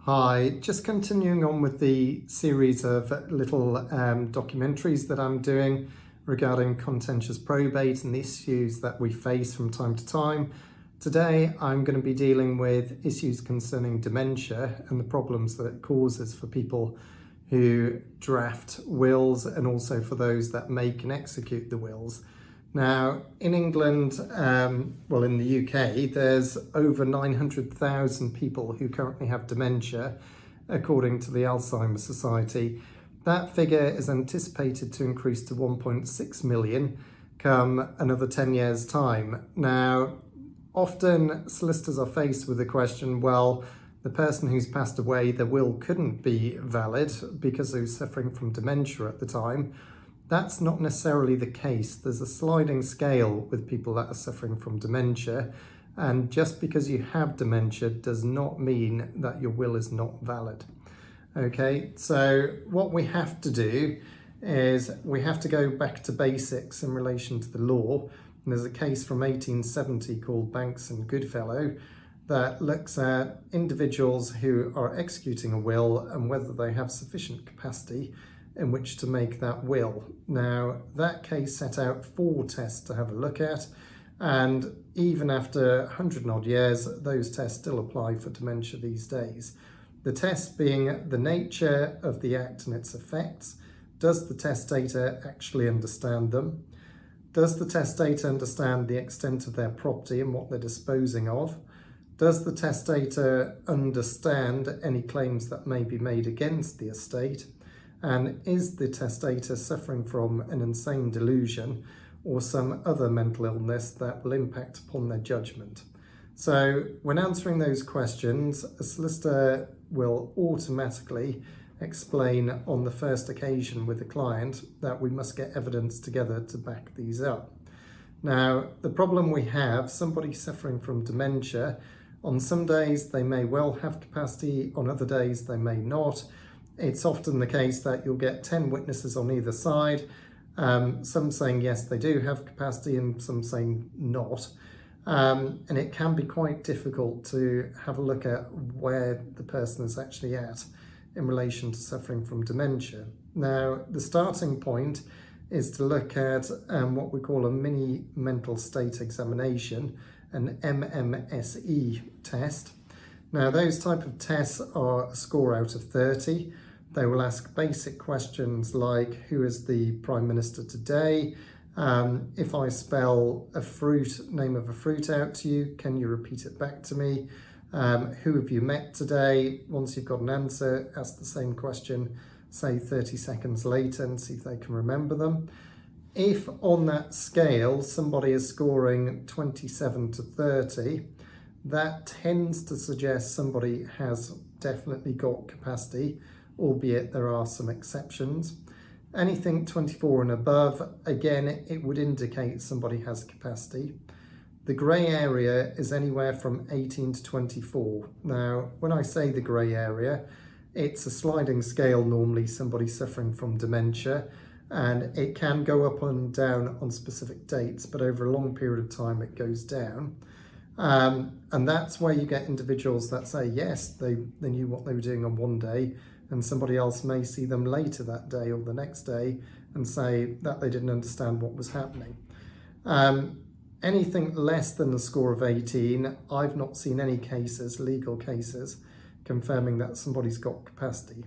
Hi, just continuing on with the series of little documentaries that I'm doing regarding contentious probate and the issues that we face from time to time. Today I'm going to be dealing with issues concerning dementia and the problems that it causes for people who draft wills and also for those that make and execute the wills. Now, in England, in the UK, there's over 900,000 people who currently have dementia, according to the Alzheimer's Society. That figure is anticipated to increase to 1.6 million come another 10 years' time. Now, often solicitors are faced with the question, well, the person who's passed away, their will couldn't be valid because they were suffering from dementia at the time. That's not necessarily the case. There's a sliding scale with people that are suffering from dementia, and just because you have dementia does not mean that your will is not valid. Okay, so what we have to do is we have to go back to basics in relation to the law. And there's a case from 1870 called Banks and Goodfellow that looks at individuals who are executing a will and whether they have sufficient capacity in which to make that will. Now, that case set out 4 tests to have a look at, and even after 100 and odd years, those tests still apply for dementia these days. The test being the nature of the act and its effects. Does the testator actually understand them? Does the testator understand the extent of their property and what they're disposing of? Does the testator understand any claims that may be made against the estate? And is the testator suffering from an insane delusion or some other mental illness that will impact upon their judgment? So when answering those questions, a solicitor will automatically explain on the first occasion with the client that we must get evidence together to back these up. Now, the problem we have, somebody suffering from dementia, on some days they may well have capacity, on other days they may not. It's often the case that you'll get 10 witnesses on either side, some saying yes they do have capacity and some saying not. And it can be quite difficult to have a look at where the person is actually at in relation to suffering from dementia. Now, the starting point is to look at what we call a mini mental state examination, an MMSE test. Now, those type of tests are a score out of 30. They will ask basic questions like, who is the Prime Minister today? If I spell a fruit, name of a fruit out to you, can you repeat it back to me? Who have you met today? Once you've got an answer, ask the same question, say 30 seconds later, and see if they can remember them. If on that scale somebody is scoring 27 to 30, that tends to suggest somebody has definitely got capacity, albeit there are some exceptions. Anything 24 and above, again, it would indicate somebody has capacity. The grey area is anywhere from 18 to 24. Now, when I say the grey area, it's a sliding scale, normally somebody suffering from dementia, and it can go up and down on specific dates, but over a long period of time it goes down. And that's where you get individuals that say, yes, they knew what they were doing on one day, and somebody else may see them later that day or the next day and say that they didn't understand what was happening. Anything less than a score of 18, I've not seen any cases, legal cases, confirming that somebody's got capacity.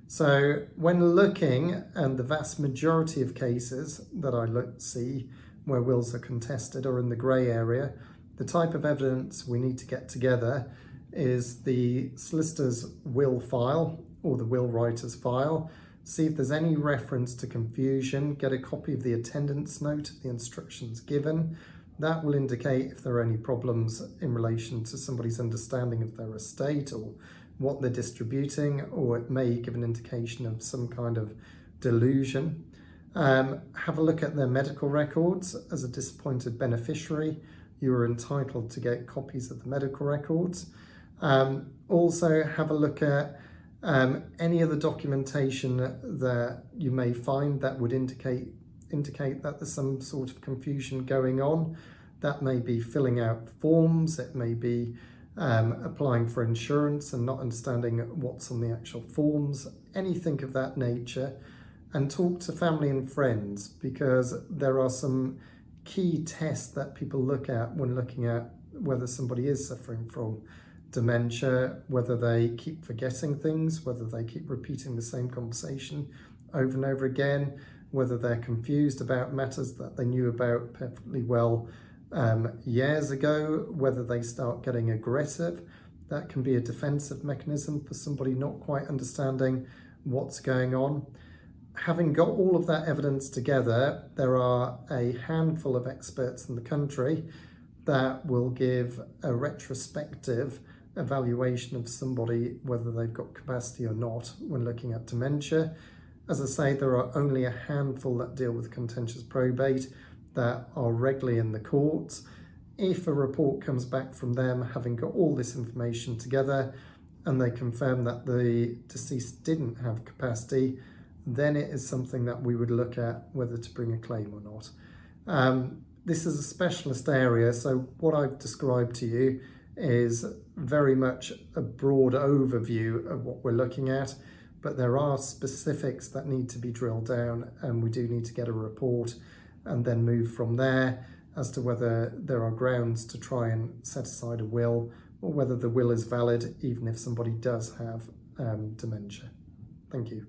So when looking, and the vast majority of cases that I see where wills are contested or in the grey area, the type of evidence we need to get together is the solicitor's will file or the will writer's file, see if there's any reference to confusion, get a copy of the attendance note, the instructions given. That will indicate if there are any problems in relation to somebody's understanding of their estate or what they're distributing, or it may give an indication of some kind of delusion. Have a look at their medical records. As a disappointed beneficiary, you are entitled to get copies of the medical records. Also have a look at any other documentation that you may find that would indicate that there's some sort of confusion going on. That may be filling out forms, it may be applying for insurance and not understanding what's on the actual forms, anything of that nature, and talk to family and friends, because there are some key tests that people look at when looking at whether somebody is suffering from dementia, whether they keep forgetting things, whether they keep repeating the same conversation over and over again, whether they're confused about matters that they knew about perfectly well years ago, whether they start getting aggressive. That can be a defensive mechanism for somebody not quite understanding what's going on. Having got all of that evidence together, there are a handful of experts in the country that will give a retrospective evaluation of somebody, whether they've got capacity or not, when looking at dementia. As I say, there are only a handful that deal with contentious probate that are regularly in the courts. If a report comes back from them having got all this information together and they confirm that the deceased didn't have capacity, then it is something that we would look at whether to bring a claim or not. This is a specialist area, so what I've described to you is very much a broad overview of what we're looking at, but there are specifics that need to be drilled down, and we do need to get a report and then move from there as to whether there are grounds to try and set aside a will, or whether the will is valid even if somebody does have dementia. Thank you.